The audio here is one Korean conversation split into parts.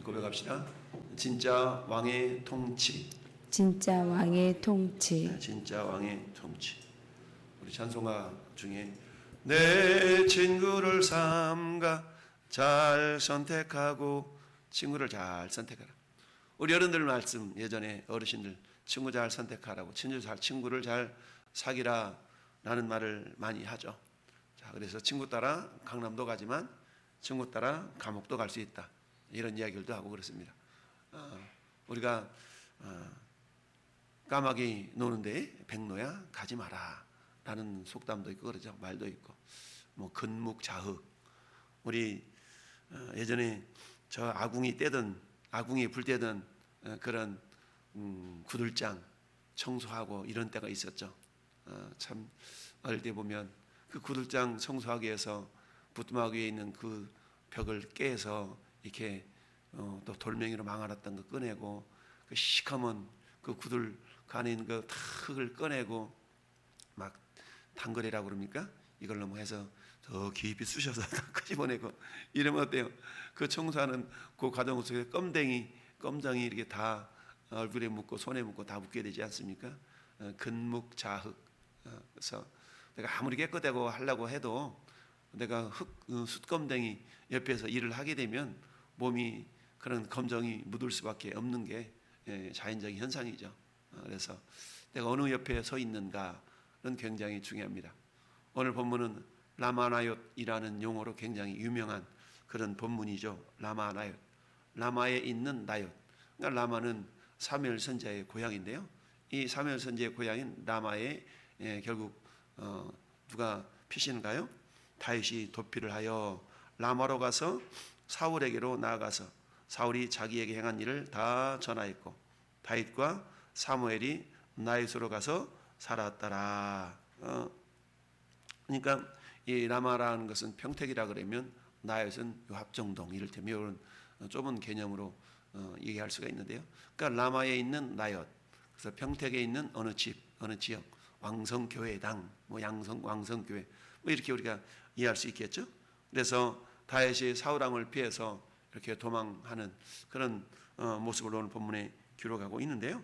고백합시다. 진짜 왕의 통치. 진짜 왕의 통치. 진짜 왕의 통치. 우리 찬송가 중에 내 친구를 삼가 잘 선택하고, 친구를 잘 선택하라. 우리 어른들 말씀, 예전에 어르신들 친구 잘 선택하라고, 친구를 잘 사귀라 라는 말을 많이 하죠. 자, 그래서 친구 따라 강남도 가지만 친구 따라 감옥도 갈 수 있다, 이런 이야기들도 하고 그렇습니다. 우리가 까마귀 노는데 백로야 가지 마라 라는 속담도 있고 그러죠. 말도 있고, 뭐 근묵자흑. 우리 예전에 저 아궁이 불 때던 그런 구들장 청소하고 이런 때가 있었죠. 참 어릴 때 보면 그 구들장 청소하기 위해서 부뚜막 위에 있는 그 벽을 깨서 이렇게 또 돌멩이로 망아놨던 거 꺼내고, 그 시커먼 그 구들 그 안에 있는 그 흙을 꺼내고 막 단거리라고 그럽니까? 이걸로 뭐 해서 더 깊이 쑤셔서 다 끄집어내고 이러면 어때요? 그 청소하는 그 과정 속에 껌덩이 이렇게 다 얼굴에 묻고 손에 묻고 다 묻게 되지 않습니까? 근묵자흑. 그래서 내가 아무리 깨끗하고 하려고 해도 내가 숯검댕이 옆에서 일을 하게 되면 몸이 그런 검정이 묻을 수밖에 없는 게 자연적인 현상이죠. 그래서 내가 어느 옆에 서 있는가는 굉장히 중요합니다. 오늘 본문은 라마나옅이라는 용어로 굉장히 유명한 그런 본문이죠. 라마나옅, 라마에 있는 나옅. 그러니까 라마는 사무엘 선지자의 고향인데요, 이 사무엘 선지자의 고향인 라마에 결국 누가 피신가요? 다윗이 도피를 하여 라마로 가서 사울에게로 나아가서 사울이 자기에게 행한 일을 다 전하였고, 다윗과 사무엘이 나잇으로 가서 살았더라. 그러니까 이 라마라는 것은 평택이라 그러면 나잇은 합정동, 이를테면 이런 좁은 개념으로 얘기할 수가 있는데요. 그러니까 라마에 있는 나잇, 그래서 평택에 있는 어느 집, 어느 지역, 왕성교회당, 뭐 왕성교회, 뭐 이렇게 우리가 이해할 수 있겠죠. 그래서 다윗이 사울왕을 피해서 이렇게 도망하는 그런 모습을 오늘 본문에 기록하고 있는데요.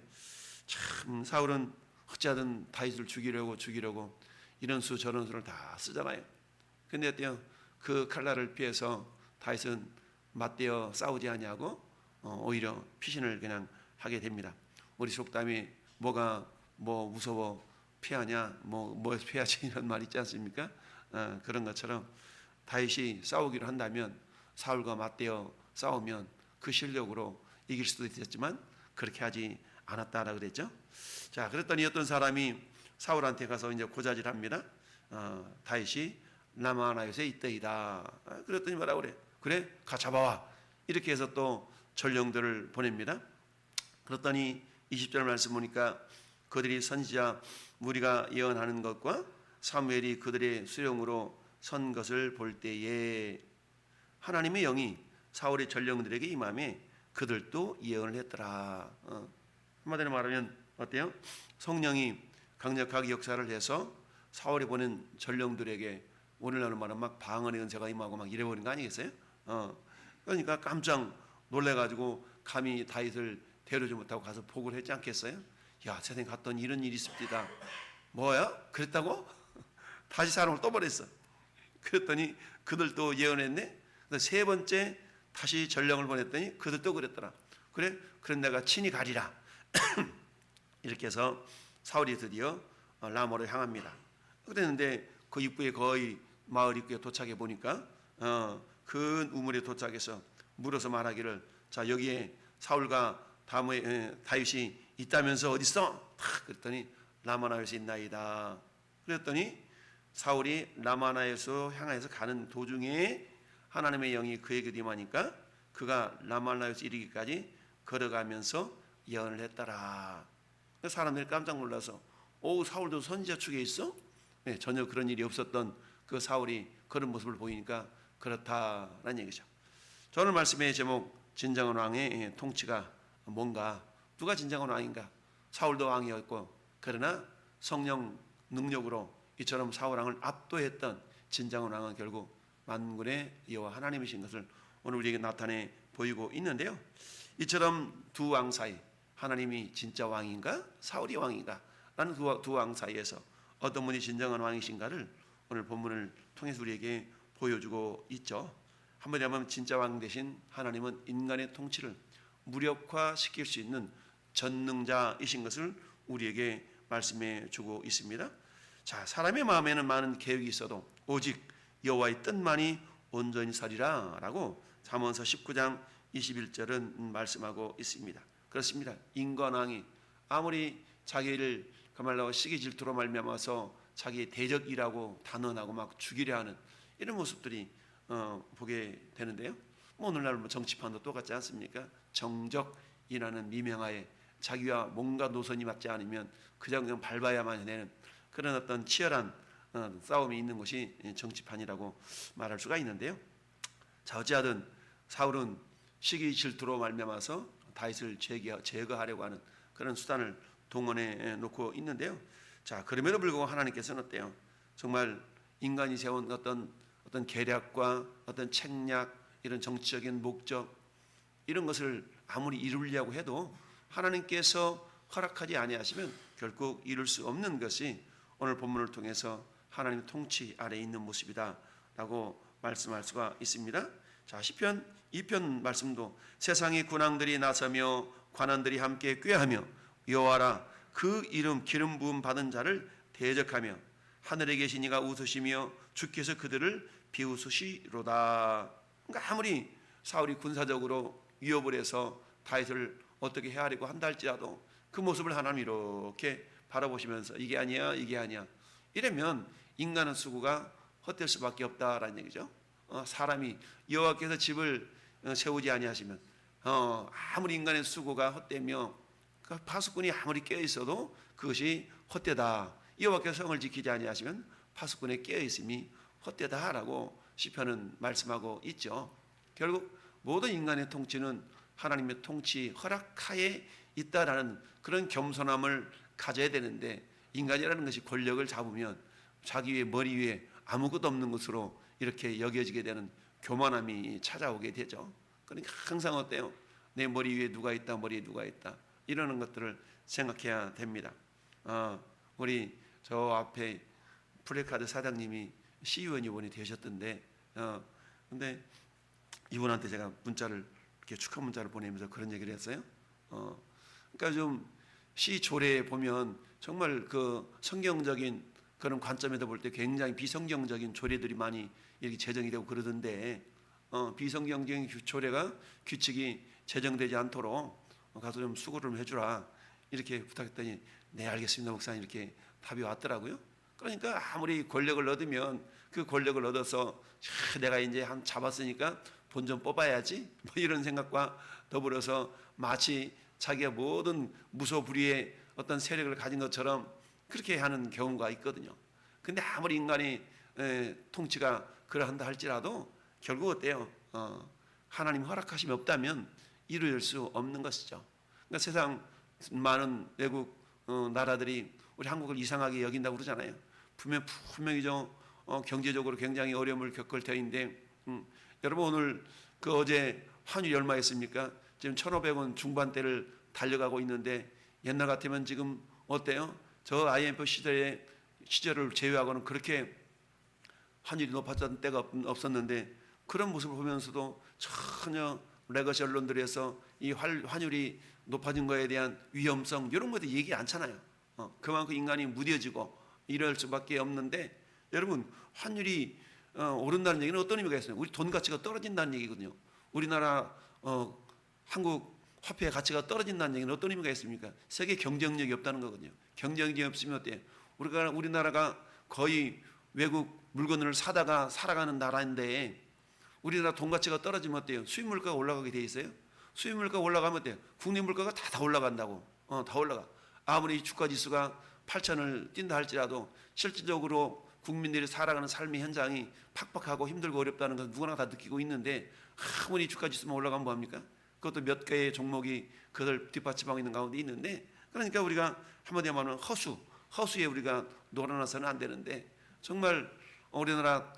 참 사울은 어찌하든 다윗을 죽이려고 이런 수 저런 수를 다 쓰잖아요. 근데 어때요? 그 칼날을 피해서 다윗은 맞대어 싸우지 아니하고 오히려 피신을 그냥 하게 됩니다. 우리 속담이 뭐가 뭐 무서워 피하냐, 뭐에서 피하지, 이런 말 있지 않습니까? 그런 것처럼 다윗이 싸우기로 한다면 사울과 맞대어 싸우면 그 실력으로 이길 수도 있었지만 그렇게 하지 않았다라 그랬죠. 자, 그랬더니 어떤 사람이 사울한테 가서 이제 고자질합니다. 다윗이 라마나옅에 있더이다. 그랬더니 뭐라고 그래? 그래, 가 잡아와. 이렇게 해서 또 전령들을 보냅니다. 그랬더니 20절 말씀 보니까 그들이 선지자 무리가 예언하는 것과 사무엘이 그들의 수령으로 선 것을 볼 때에 하나님의 영이 사울의 전령들에게 임함에 그들도 예언을 했더라. 한마디로 말하면 어때요? 성령이 강력하게 역사를 해서 사울이 보낸 전령들에게 오늘날로 말하면 막 방언의 은사가 임하고 막 이래버린 거 아니겠어요? 그러니까 깜짝 놀래가지고 감히 다윗을 데려오지 못하고 가서 보고를 했지 않겠어요? 야, 세상에 갔더니 이런 일이 있습니다. 뭐야? 그랬다고? 다시 사람을 또 보냈어. 그랬더니 그들도 예언했네. 세 번째 다시 전령을 보냈더니 그들도 그랬더라. 그래? 그런 내가 친히 가리라. 이렇게 해서 사울이 드디어 라마로 향합니다. 그랬는데 그 입구에 거의 마을 입구에 도착해 보니까 큰 우물에 도착해서 물어서 말하기를, 자, 여기에 사울과 다윗이 있다면서 어디 있어? 그랬더니 라마나옅에 있나이다. 그랬더니 사울이 라마나옅으로 향해서 가는 도중에 하나님의 영이 그에게 임하니까 그가 라마나옅에 이르기까지 걸어가면서 예언을 했더라. 사람들이 깜짝 놀라서, 오, 사울도 선지자 축에 있어? 네, 전혀 그런 일이 없었던 그 사울이 그런 모습을 보이니까 그렇다라는 얘기죠. 오늘 말씀의 제목, 진정한 왕의 통치가 뭔가, 누가 진정한 왕인가? 사울도 왕이었고, 그러나 성령 능력으로 이처럼 사울 왕을 압도했던 진정한 왕은 결국 만군의 여호와 하나님이신 것을 오늘 우리에게 나타내 보이고 있는데요. 이처럼 두 왕 사이, 하나님이 진짜 왕인가 사울이 왕인가 라는 두 왕 사이에서 어떤 분이 진정한 왕이신가를 오늘 본문을 통해서 우리에게 보여주고 있죠. 한마디로 하면 진짜 왕 대신 하나님은 인간의 통치를 무력화시킬 수 있는 전능자이신 것을 우리에게 말씀해 주고 있습니다. 자, 사람의 마음에는 많은 계획이 있어도 오직 여호와의 뜻만이 온전히 서리라 라고 잠언서 19장 21절은 말씀하고 있습니다. 그렇습니다. 인간왕이 아무리 자기를 그말로 시기 질투로 말미암아서 자기의 대적이라고 단언하고 막 죽이려 하는 이런 모습들이 보게 되는데요. 오늘날 정치판도 똑같지 않습니까? 정적이라는 미명하에 자기와 뭔가 노선이 맞지 않으면 그냥 밟아야만 되는 그런 어떤 치열한 싸움이 있는 것이 정치판이라고 말할 수가 있는데요. 자, 어찌하든 사울은 시기 질투로 말미암아서 다윗을 제거하려고 하는 그런 수단을 동원해 놓고 있는데요. 자, 그럼에도 불구하고 하나님께서는 어때요? 정말 인간이 세운 어떤 계략과 어떤 책략, 이런 정치적인 목적 이런 것을 아무리 이루려고 해도 하나님께서 허락하지 아니하시면 결국 이룰 수 없는 것이 오늘 본문을 통해서 하나님의 통치 아래에 있는 모습이다라고 말씀할 수가 있습니다. 자, 시편 2편 말씀도 세상의 군왕들이 나서며 관원들이 함께 꾀하며 여호와라 그 이름 기름 부음 받은 자를 대적하며 하늘에 계신 이가 웃으시며 주께서 그들을 비웃으시로다. 그러니까 아무리 사울이 군사적으로 위협을 해서 다윗을 어떻게 헤아리고 한다 할지라도 그 모습을 하나님 이렇게 바라보시면서 이게 아니야 이게 아니야 이러면 인간의 수고가 헛될 수밖에 없다라는 얘기죠. 사람이 여호와께서 집을 세우지 아니하시면 아무리 인간의 수고가 헛되며 그 파수꾼이 아무리 깨어 있어도 그것이 헛되다. 여호와께서 성을 지키지 아니하시면 파수꾼의 깨어 있음이 헛되다라고 시편은 말씀하고 있죠. 결국 모든 인간의 통치는 하나님의 통치 허락하에 있다라는 그런 겸손함을 가져야 되는데 인간이라는 것이 권력을 잡으면 자기 위에 머리 위에 아무것도 없는 것으로 이렇게 여겨지게 되는 교만함이 찾아오게 되죠. 그러니까 항상 어때요? 내 머리 위에 누가 있다, 머리에 누가 있다 이러는 것들을 생각해야 됩니다. 우리 저 앞에 플래카드 사장님이 시의원 이번에 되셨던데, 근데 이분한테 제가 문자를 이렇게 축하 문자를 보내면서 그런 얘기를 했어요. 그러니까 좀 시 조례에 보면 정말 그 성경적인 그런 관점에서 볼 때 굉장히 비성경적인 조례들이 많이 이렇게 제정이 되고 그러던데, 비성경적인 조례가 규칙이 제정되지 않도록 가서 좀 수고를 좀 해주라 이렇게 부탁했더니 네 알겠습니다 목사님 이렇게 답이 왔더라고요. 그러니까 아무리 권력을 얻으면 그 권력을 얻어서 내가 이제 한 잡았으니까 돈 좀 뽑아야지 뭐 이런 생각과 더불어서 마치 자기가 모든 무소불위의 어떤 세력을 가진 것처럼 그렇게 하는 경우가 있거든요. 근데 아무리 인간의 통치가 그러한다 할지라도 결국 어때요? 하나님 허락하심이 없다면 이룰 수 없는 것이죠. 그러니까 세상 많은 외국 나라들이 우리 한국을 이상하게 여긴다고 그러잖아요. 분명히 경제적으로 굉장히 어려움을 겪을 터인데 여러분 오늘 그 어제 환율이 얼마였습니까? 지금 1,500원 중반대를 달려가고 있는데 옛날 같으면 지금 어때요? 저 IMF 시절을 제외하고는 그렇게 환율이 높았던 때가 없었는데 그런 모습을 보면서도 전혀 레거시 언론들에서 이 환율이 높아진 거에 대한 위험성 이런 것들 얘기 않잖아요. 그만큼 인간이 무뎌지고 이럴 수밖에 없는데 여러분 환율이 오른다는 얘기는 어떤 의미가 있어요? 우리 돈 가치가 떨어진다는 얘기거든요. 우리나라 한국 화폐의 가치가 떨어진다는 얘기는 어떤 의미가 있습니까? 세계 경쟁력이 없다는 거거든요. 경쟁력이 없으면 어때요? 우리나라가 거의 외국 물건을 사다가 살아가는 나라인데 우리나라 돈 가치가 떨어지면 어때요? 수입 물가가 올라가게 돼 있어요. 수입 물가가 올라가면 어때요? 국내 물가가 다 올라간다고. 다 올라가. 아무리 주가 지수가 8천을 뛴다 할지라도 실질적으로 국민들이 살아가는 삶의 현장이 팍팍하고 힘들고 어렵다는 것은 누구나 다 느끼고 있는데 아무리 주가 지수만 올라가면 뭐합니까? 그것도 몇 개의 종목이 그걸 뒷받침하고 있는 가운데 있는데 그러니까 우리가 한마디로 말하면 허수에 우리가 놀아나서는 안 되는데 정말 우리나라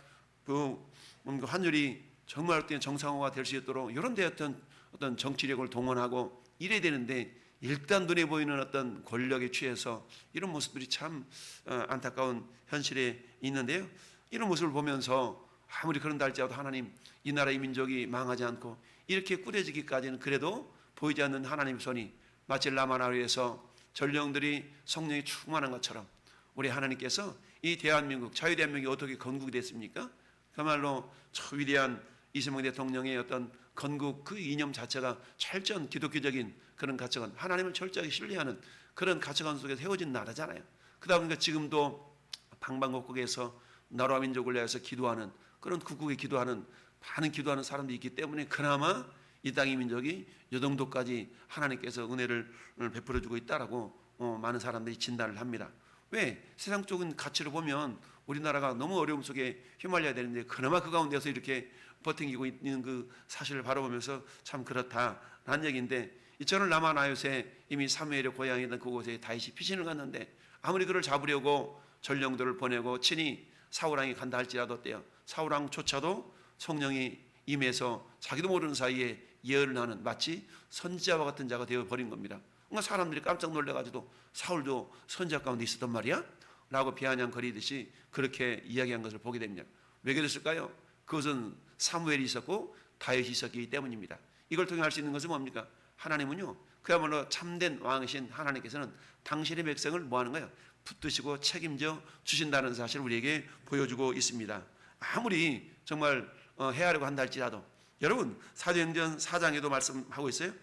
그 환율이 정말 어떤 정상화가 될 수 있도록 이런 데 어떤 어떤 정치력을 동원하고 이래야 되는데 일단 눈에 보이는 어떤 권력에 취해서 이런 모습들이 참 안타까운 현실에 있는데요. 이런 모습을 보면서 아무리 그런다 할지라도 하나님, 이 나라의 민족이 망하지 않고 이렇게 꾸려지기까지는 그래도 보이지 않는 하나님의 손이 마치 라마나루에서 전령들이 성령이 충만한 것처럼 우리 하나님께서 이 대한민국, 자유대한민국이 어떻게 건국이 됐습니까? 그야말로 저 위대한 이승만 대통령의 어떤 건국 그 이념 자체가 철저한 기독교적인 그런 가치관, 하나님을 철저하게 신뢰하는 그런 가치관 속에서 세워진 나라잖아요. 그러다 보니까 지금도 방방곡곡에서 나라와 민족을 위해서 기도하는 그런 국국에 기도하는 많은 기도하는 사람들이 있기 때문에 그나마 이 땅의 민족이 이 정도까지 하나님께서 은혜를 베풀어주고 있다라고 많은 사람들이 진단을 합니다. 왜? 세상적인 가치로 보면 우리나라가 너무 어려움 속에 휘말려야 되는데 그나마 그 가운데서 이렇게 버티고 있는 그 사실을 바라보면서 참 그렇다라는 얘기인데, 이처럼 라마나요세 이미 사무엘의 고향이던 그곳에 다윗이 피신을 갔는데 아무리 그를 잡으려고 전령들을 보내고 친히 사울왕이 간다 할지라도 어때요? 사울왕조차도 성령이 임해서 자기도 모르는 사이에 예언을 하는 마치 선지자와 같은 자가 되어버린 겁니다. 그러니까 사람들이 깜짝 놀라가지고 사울도 선지자 가운데 있었단 말이야? 라고 비아냥거리듯이 그렇게 이야기한 것을 보게 됩니다. 왜 그랬을까요? 그것은 사무엘이 있었고 다윗이 있었기 때문입니다. 이걸 통해 알 수 있는 것은 뭡니까? 하나님은요, 그야말로 참된 왕이신 하나님께서는 당신의 백성을 뭐하는 거예요? 붙드시고 책임져 주신다는 사실을 우리에게 보여주고 있습니다. 아무리 정말 해하려고 한다 할지라도 여러분 사도행전 4장에도 말씀하고 있어요.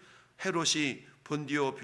헤롯이 본디오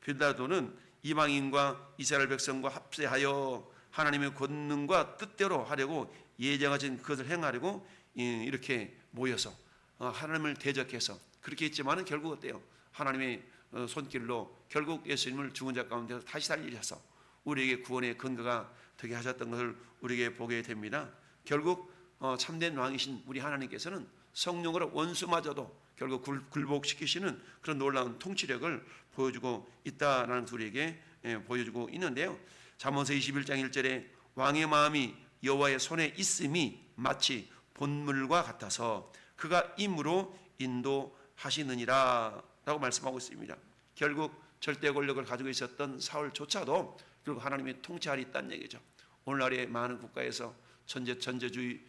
빌라도는 이방인과 이스라엘 백성과 합세하여 하나님의 권능과 뜻대로 하려고 예정하신 그것을 행하려고 이렇게 모여서 하나님을 대적해서 그렇게 했지만은 결국 어때요? 하나님의 손길로 결국 예수님을 죽은 자 가운데서 다시 살리셔서 우리에게 구원의 근거가 되게 하셨던 것을 우리에게 보게 됩니다. 결국 참된 왕이신 우리 하나님께서는 성령으로 원수마저도 결국 굴복시키시는 그런 놀라운 통치력을 보여주고 있다는 것을 우리에게 보여주고 있는데요. 잠언서 21장 1절에 왕의 마음이 여호와의 손에 있음이 마치 본물과 같아서 그가 임으로 인도하시느니라 라고 말씀하고 있습니다. 결국 절대 권력을 가지고 있었던 사울조차도 결국 하나님의 통치 아래 있다는 얘기죠. 오늘날의 많은 국가에서 전제주의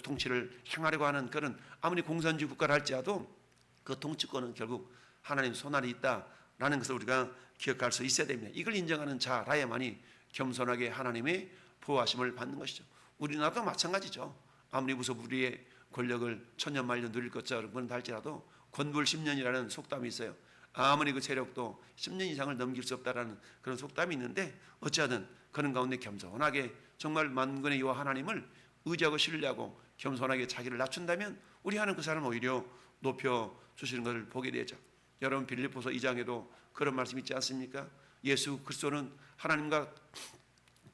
통치를 행하려고 하는 그런 아무리 공산주의 국가를 할지라도 그 통치권은 결국 하나님 손 아래 있다라는 것을 우리가 기억할 수 있어야 됩니다. 이걸 인정하는 자라야만이 겸손하게 하나님의 보호하심을 받는 것이죠. 우리나라도 마찬가지죠. 아무리 무소불위의 권력을 천년만년 누릴 것처럼 할지라도 권불 10년이라는 속담이 있어요. 아무리 그 세력도 10년 이상을 넘길 수 없다라는 그런 속담이 있는데 어찌하든 그런 가운데 겸손하게 정말 만군의 여호와 하나님을 의지하고 신뢰하고 겸손하게 자기를 낮춘다면 우리 하나님 그 사람을 오히려 높여주시는 것을 보게 되죠. 여러분 빌립보서 2장에도 그런 말씀 있지 않습니까? 예수 그리스도는 하나님과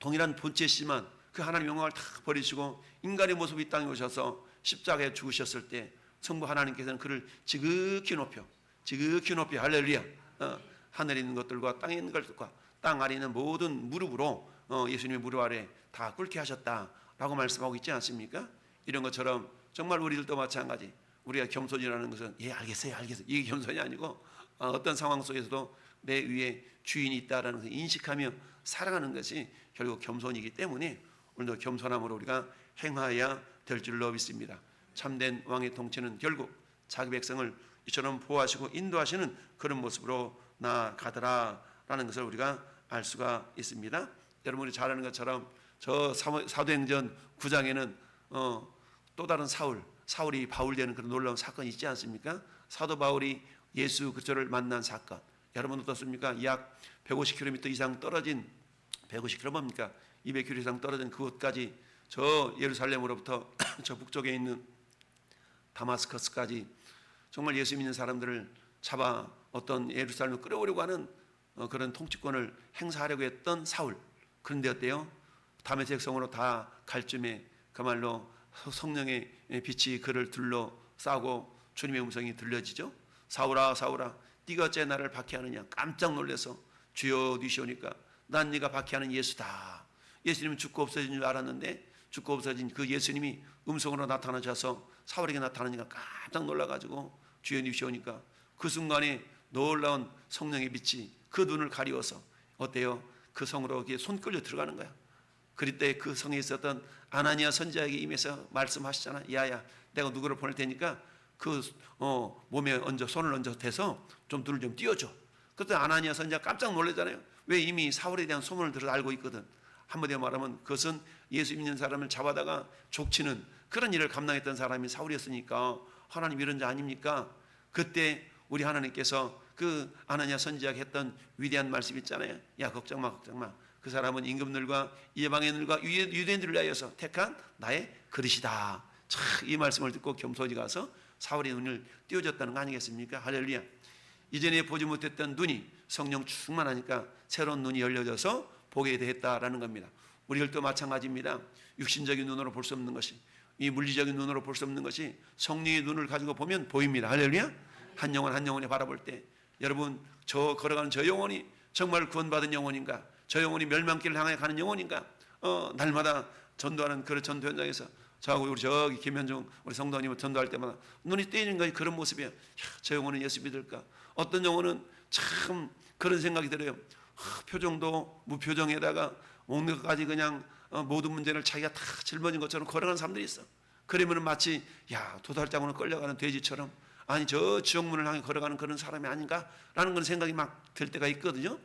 동일한 본체시지만 그 하나님 영광을 다 버리시고 인간의 모습이 이 땅에 오셔서 십자가에 죽으셨을 때 성부 하나님께서는 그를 지극히 높여 할렐루야, 하늘에 있는 것들과 땅에 있는 것들과 땅 아래 있는 모든 무릎으로 예수님의 무릎 아래 다 꿇게 하셨다라고 말씀하고 있지 않습니까? 이런 것처럼 정말 우리들도 마찬가지, 우리가 겸손이라는 것은 알겠어요 이게 겸손이 아니고 어떤 상황 속에서도 내 위에 주인이 있다라는 것을 인식하며 살아가는 것이 결국 겸손이기 때문에 오늘도 겸손함으로 우리가 행하여야 될 줄로 믿습니다. 참된 왕의 통치는 결국 자기 백성을 이처럼 보호하시고 인도하시는 그런 모습으로 나아가더라라는 것을 우리가 알 수가 있습니다. 여러분이 잘 아는 것처럼 저 사도행전 9장에는 또 다른 사울이 바울되는 그런 놀라운 사건이 있지 않습니까? 사도 바울이 예수 그리스도를 만난 사건, 여러분 어떻습니까? 약 150km 이상 떨어진 150km 뭡니까? 200km 이상 떨어진 그곳까지 저 예루살렘으로부터 저 북쪽에 있는 다마스커스까지 정말 예수 믿는 사람들을 잡아 어떤 예루살렘을 끌어오려고 하는 그런 통치권을 행사하려고 했던 사울. 그런데 어때요? 다메섹 성으로 다 갈 쯤에 그말로 성령의 빛이 그를 둘러싸고 주님의 음성이 들려지죠. 사울아 사울아 네가 어째 나를 박해하느냐. 깜짝 놀라서 주여 뒤시오니까 난 네가 박해하는 예수다. 예수님은 죽고 없어진 줄 알았는데 죽고 없어진 그 예수님이 음성으로 나타나셔서 사울에게 나타나니까 깜짝 놀라가지고 주의 빛이 오니까 그 순간에 놀라운 성령의 빛이 그 눈을 가리워서 어때요? 그 성으로 손 끌려 들어가는 거야. 그럴 때 그 성에 있었던 아나니아 선지자에게 임해서 말씀하시잖아. 야야, 내가 누구를 보낼 테니까 그 몸에 손을 얹어 대서 좀 눈을 좀 띄워줘. 그때 아나니아 선지자 깜짝 놀라잖아요. 왜? 이미 사울에 대한 소문을 들어 알고 있거든. 한마디로 말하면 그것은 예수 믿는 사람을 잡아다가 족치는 그런 일을 감당했던 사람이 사울이었으니까 하나님 이런 자 아닙니까? 그때 우리 하나님께서 그 아나니아 선지자가 했던 위대한 말씀 있잖아요. 야, 걱정 마, 걱정 마. 그 사람은 임금들과 이방인들과 유대인들을 위하여서 택한 나의 그릇이다. 참, 이 말씀을 듣고 겸손히 가서 사울의 눈을 띄워줬다는 거 아니겠습니까? 할렐루야. 이전에 보지 못했던 눈이 성령 충만하니까 새로운 눈이 열려져서 보게 됐다라는 겁니다. 우리들도 마찬가지입니다. 육신적인 눈으로 볼 수 없는 것이, 이 물리적인 눈으로 볼 수 없는 것이 성령의 눈을 가지고 보면 보입니다. 할렐루야. 한 영혼 한 영혼이 바라볼 때, 여러분, 저 걸어가는 저 영혼이 정말 구원받은 영혼인가? 저 영혼이 멸망길을 향해 가는 영혼인가? 날마다 전도하는 그런 전도 현장에서 저하고 우리 저기 김현중 우리 성도님을 전도할 때마다 눈이 떼이는 것이 그런 모습이에요. 야, 저 영혼은 예수 믿을까? 어떤 영혼은 참 그런 생각이 들어요. 표정도 무표정에다가 먹는 것까지 그냥 모든 문제를 자기가 다 짊어진 것처럼 걸어가는 사람들이 있어. 그러면 마치 도살장으로 끌려가는 돼지처럼, 아니 저 지옥문을 향해 걸어가는 그런 사람이 아닌가라는 그런 생각이 막 들 때가 있거든요.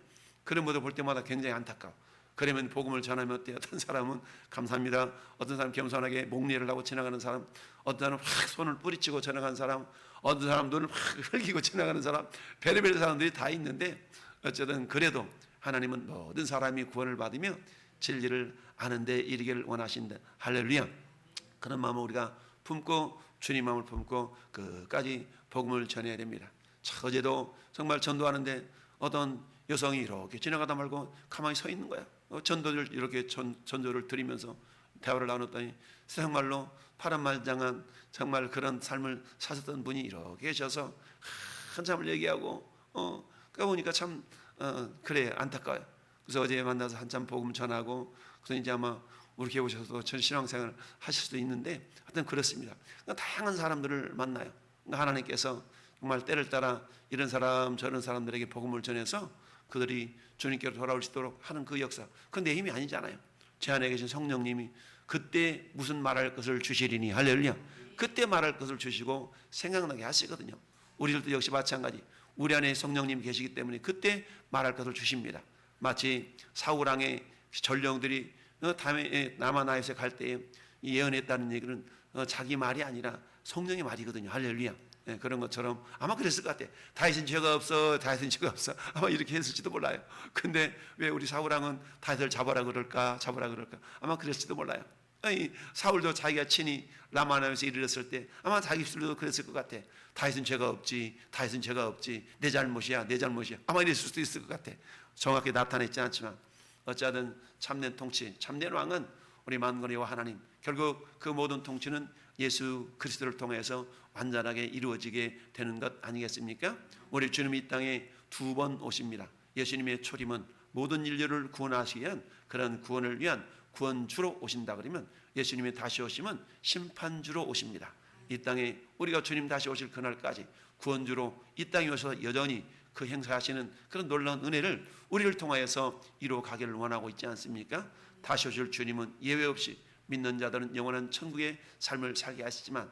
그런 모습을 볼 때마다 굉장히 안타까워. 그러면 복음을 전하면 어때요? 어떤 사람은 감사합니다, 어떤 사람 겸손하게 목례를 하고 지나가는 사람, 어떤 사람은 확 손을 뿌리치고 지나가는 사람, 어떤 사람 눈을 확 흘기고 지나가는 사람, 별의별 사람들이 다 있는데, 어쨌든 그래도 하나님은 모든 사람이 구원을 받으며 진리를 아는 데 이르기를 원하신다. 할렐루야. 그런 마음을 우리가 품고, 주님 마음을 품고 끝까지 복음을 전해야 됩니다. 어제도 정말 전도하는데 어떤 여성이 이렇게 지나가다 말고 가만히 서 있는 거야. 전도를 이렇게 전도를 드리면서 대화를 나눴더니 세상말로 파란말장한 정말 그런 삶을 사셨던 분이 이렇게 계셔서 한참을 얘기하고 보니까 참 그래 안타까워요. 그래서 어제 만나서 한참 복음 전하고, 그래서 이제 아마 우리 교회 오셔서 전 신앙생활을 하실 수도 있는데 하여튼 그렇습니다. 그러니까 다양한 사람들을 만나요. 그러니까 하나님께서 정말 때를 따라 이런 사람 저런 사람들에게 복음을 전해서 그들이 주님께로 돌아올 수 있도록 하는 그 역사, 그건 내 힘이 아니잖아요. 제 안에 계신 성령님이 그때 무슨 말할 것을 주시리니, 할렐루야. 그때 말할 것을 주시고 생각나게 하시거든요. 우리들도 역시 마찬가지. 우리 안에 성령님이 계시기 때문에 그때 말할 것을 주십니다. 마치 사울왕의 전령들이 남아나에서 갈 때에 예언했다는 얘기는 자기 말이 아니라 성령의 말이거든요. 할렐루야. 그런 것처럼 아마 그랬을 것 같아요. 다윗은 죄가 없어, 다윗은 죄가 없어. 아마 이렇게 했을지도 몰라요. 근데 왜 우리 사울왕은 다윗을 잡아라 그럴까, 잡아라 그럴까? 아마 그랬을지도 몰라요. 아니, 사울도 자기가 친히 라마나에서 이르렀을 때 아마 자기 입술로도 그랬을 것 같아. 다윗은 죄가 없지, 다윗은 죄가 없지, 내 잘못이야, 내 잘못이야. 아마 이랬을 수도 있을 것 같아. 정확히 나타냈지 않지만 어찌하든 참된 통치, 참된 왕은 우리 만군의 여호와 하나님, 결국 그 모든 통치는 예수 그리스도를 통해서 완전하게 이루어지게 되는 것 아니겠습니까? 우리 주님이 이 땅에 2번 오십니다. 예수님의 초림은 모든 인류를 구원하시기 위한 그런 구원을 위한 구원주로 오신다 그러면, 예수님의 다시 오심은 심판주로 오십니다. 이 땅에 우리가 주님 다시 오실 그날까지 구원주로 이 땅에 오셔서 여전히 그 행사하시는 그런 놀라운 은혜를 우리를 통하여서 이루어 가기를 원하고 있지 않습니까? 다시 오실 주님은 예외 없이 믿는 자들은 영원한 천국의 삶을 살게 하시지만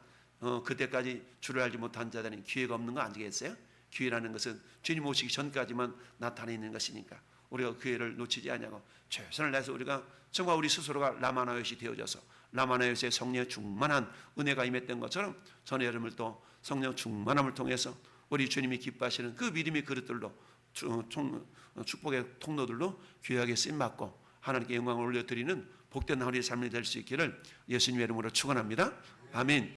그때까지 주를 알지 못한 자들은 기회가 없는 거 아니겠어요? 기회라는 것은 주님 오시기 전까지만 나타내는 것이니까 우리가 기회를 놓치지 않냐고 최선을 다해서 우리가 정말 우리 스스로가 라마나요시 되어져서 라마나요시의 성령의 충만한 은혜가 임했던 것처럼 전에 여러분을 또 성령 충만함을 통해서 우리 주님이 기뻐하시는 그 믿음의 그릇들로 축복의 통로들로 귀하게 쓰임받고 하나님께 영광을 올려드리는 복된 우리의 삶이 될 수 있기를 예수님의 이름으로 축원합니다. 아멘.